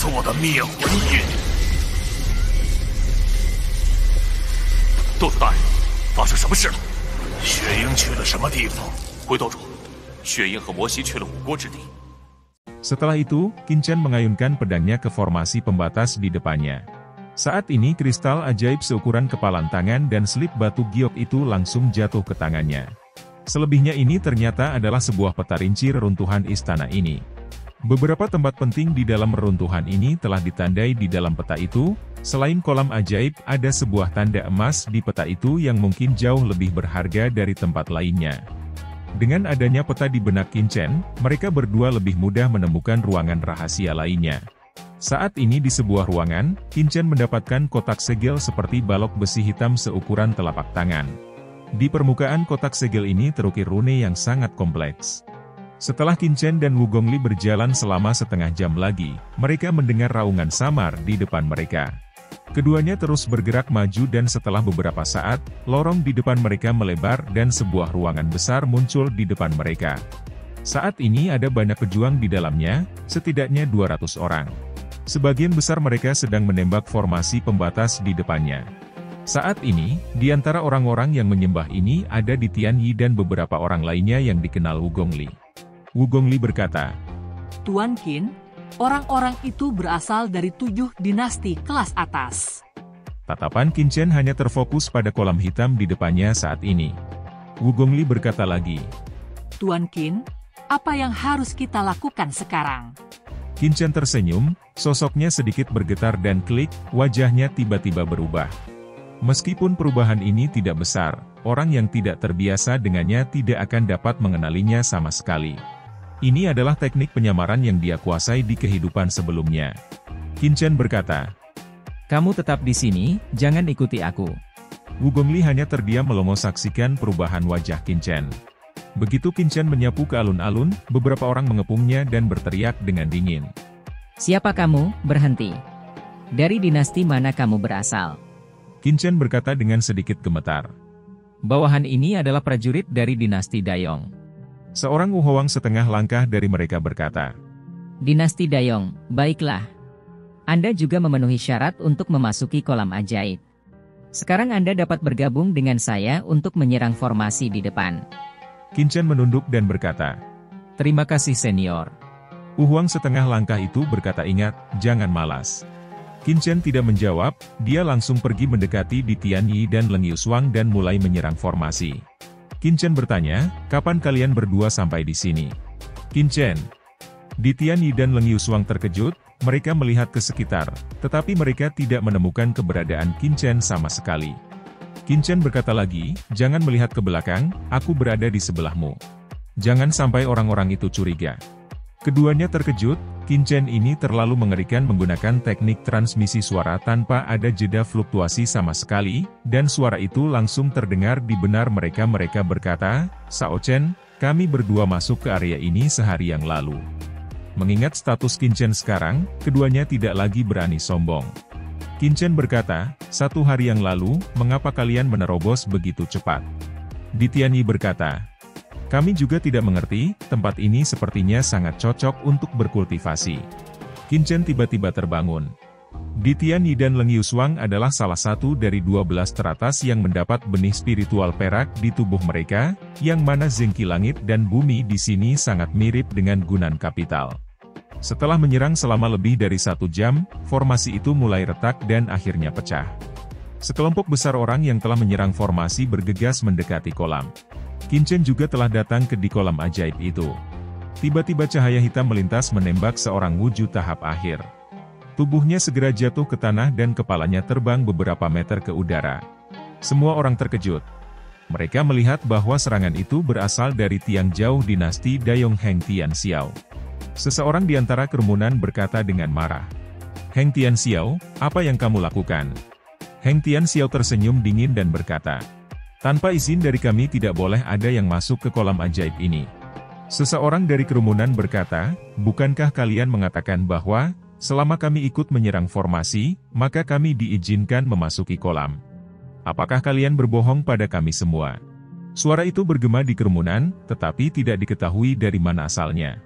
次我的灭魂印。豆子大人，发生什么事了？雪鹰去了什么地方？回豆主，雪鹰和摩西去了五国之地。 Setelah itu, Qin Chen mengayunkan pedangnya ke formasi pembatas di depannya. Saat ini kristal ajaib seukuran kepalan tangan dan selip batu giok itu langsung jatuh ke tangannya. Selebihnya ini ternyata adalah sebuah peta rinci reruntuhan istana ini. Beberapa tempat penting di dalam reruntuhan ini telah ditandai di dalam peta itu. Selain kolam ajaib, ada sebuah tanda emas di peta itu yang mungkin jauh lebih berharga dari tempat lainnya. Dengan adanya peta di benak Qin Chen, mereka berdua lebih mudah menemukan ruangan rahasia lainnya. Saat ini di sebuah ruangan, Qin Chen mendapatkan kotak segel seperti balok besi hitam seukuran telapak tangan. Di permukaan kotak segel ini terukir rune yang sangat kompleks. Setelah Qin Chen dan Wu Gongli berjalan selama setengah jam lagi, mereka mendengar raungan samar di depan mereka. Keduanya terus bergerak maju dan setelah beberapa saat, lorong di depan mereka melebar dan sebuah ruangan besar muncul di depan mereka. Saat ini ada banyak pejuang di dalamnya, setidaknya 200 orang. Sebagian besar mereka sedang menembak formasi pembatas di depannya. Saat ini, di antara orang-orang yang menyembah ini ada di Tianyi dan beberapa orang lainnya yang dikenal Wu Gongli. Wu Gongli berkata, Tuan Qin, orang-orang itu berasal dari 7 dinasti kelas atas. Tatapan Qin Chen hanya terfokus pada kolam hitam di depannya saat ini. Wu Gongli berkata lagi, Tuan Qin, apa yang harus kita lakukan sekarang? Qin Chen tersenyum, sosoknya sedikit bergetar dan klik, wajahnya tiba-tiba berubah. Meskipun perubahan ini tidak besar, orang yang tidak terbiasa dengannya tidak akan dapat mengenalinya sama sekali. Ini adalah teknik penyamaran yang dia kuasai di kehidupan sebelumnya. Qin Chen berkata, Kamu tetap di sini, jangan ikuti aku. Wu Gongli hanya terdiam melongo saksikan perubahan wajah Qin Chen. Begitu Qin Chen menyapu ke alun-alun, beberapa orang mengepungnya dan berteriak dengan dingin. Siapa kamu? Berhenti. Dari dinasti mana kamu berasal? Qin Chen berkata dengan sedikit gemetar. Bawahan ini adalah prajurit dari dinasti Dayong. Seorang Wuhuang setengah langkah dari mereka berkata, Dinasti Dayong, baiklah. Anda juga memenuhi syarat untuk memasuki kolam ajaib. Sekarang Anda dapat bergabung dengan saya untuk menyerang formasi di depan. Qin Chen menunduk dan berkata, Terima kasih senior. Wuhuang setengah langkah itu berkata ingat, jangan malas. Qin Chen tidak menjawab, dia langsung pergi mendekati di Tianyi dan Leng Yushuang dan mulai menyerang formasi. Qin Chen bertanya, kapan kalian berdua sampai di sini? Qin Chen. Di Tianyi dan Leng Yushuang terkejut, mereka melihat ke sekitar, tetapi mereka tidak menemukan keberadaan Qin Chen sama sekali. Qin Chen berkata lagi, jangan melihat ke belakang, aku berada di sebelahmu. Jangan sampai orang-orang itu curiga. Keduanya terkejut, Qin Chen ini terlalu mengerikan menggunakan teknik transmisi suara tanpa ada jeda fluktuasi sama sekali, dan suara itu langsung terdengar di benar mereka. Mereka berkata, Sao Chen, kami berdua masuk ke area ini sehari yang lalu. Mengingat status Qin Chen sekarang, keduanya tidak lagi berani sombong. Qin Chen berkata, 1 hari yang lalu, mengapa kalian menerobos begitu cepat? Di Tianyi berkata, kami juga tidak mengerti, tempat ini sepertinya sangat cocok untuk berkultivasi. Qin Chen tiba-tiba terbangun. Di Tianyi dan Leng Yushuang adalah salah satu dari 12 teratas yang mendapat benih spiritual perak di tubuh mereka, yang mana zengki langit dan bumi di sini sangat mirip dengan Gunan Kapital. Setelah menyerang selama lebih dari 1 jam, formasi itu mulai retak dan akhirnya pecah. Sekelompok besar orang yang telah menyerang formasi bergegas mendekati kolam. Qin Chen juga telah datang ke di kolam ajaib itu. Tiba-tiba cahaya hitam melintas menembak seorang wujud tahap akhir. Tubuhnya segera jatuh ke tanah dan kepalanya terbang beberapa meter ke udara. Semua orang terkejut. Mereka melihat bahwa serangan itu berasal dari tiang jauh dinasti Dayong Heng Tianxiao. Seseorang di antara kerumunan berkata dengan marah. Heng Tianxiao, apa yang kamu lakukan? Heng Tianxiao tersenyum dingin dan berkata, tanpa izin dari kami tidak boleh ada yang masuk ke kolam ajaib ini. Seseorang dari kerumunan berkata, bukankah kalian mengatakan bahwa, selama kami ikut menyerang formasi, maka kami diizinkan memasuki kolam? Apakah kalian berbohong pada kami semua? Suara itu bergema di kerumunan, tetapi tidak diketahui dari mana asalnya.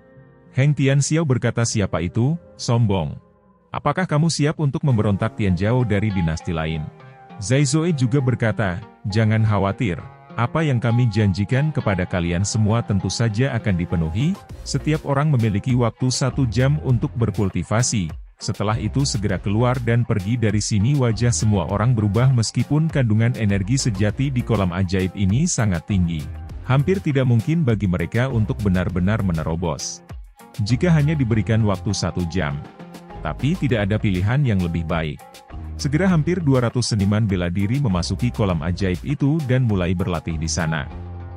Heng Tianxiao berkata siapa itu, sombong. Apakah kamu siap untuk memberontak Tianzhou dari dinasti lain? Zhai Zuo juga berkata, jangan khawatir. Apa yang kami janjikan kepada kalian semua tentu saja akan dipenuhi. Setiap orang memiliki waktu 1 jam untuk berkultivasi. Setelah itu segera keluar dan pergi dari sini. Wajah semua orang berubah meskipun kandungan energi sejati di kolam ajaib ini sangat tinggi. Hampir tidak mungkin bagi mereka untuk benar-benar menerobos. Jika hanya diberikan waktu 1 jam. Tapi tidak ada pilihan yang lebih baik. Segera hampir 200 seniman bela diri memasuki kolam ajaib itu dan mulai berlatih di sana.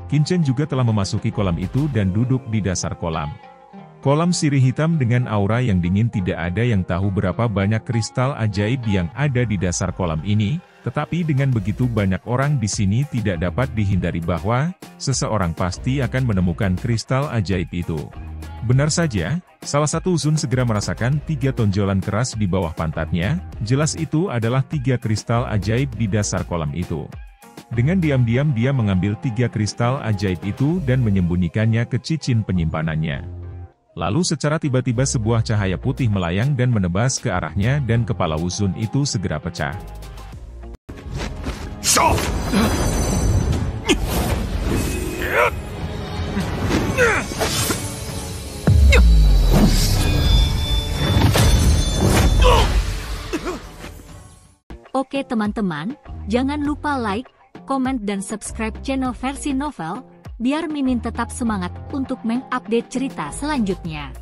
Qin Chen juga telah memasuki kolam itu dan duduk di dasar kolam. Kolam sirih hitam dengan aura yang dingin, tidak ada yang tahu berapa banyak kristal ajaib yang ada di dasar kolam ini, tetapi dengan begitu banyak orang di sini tidak dapat dihindari bahwa seseorang pasti akan menemukan kristal ajaib itu. Benar saja, salah satu Zun segera merasakan 3 tonjolan keras di bawah pantatnya, jelas itu adalah 3 kristal ajaib di dasar kolam itu. Dengan diam-diam dia mengambil 3 kristal ajaib itu dan menyembunyikannya ke cincin penyimpanannya. Lalu secara tiba-tiba sebuah cahaya putih melayang dan menebas ke arahnya dan kepala Zun itu segera pecah. Oke teman-teman, jangan lupa like, komen dan subscribe channel versi novel, biar Mimin tetap semangat untuk mengupdate cerita selanjutnya.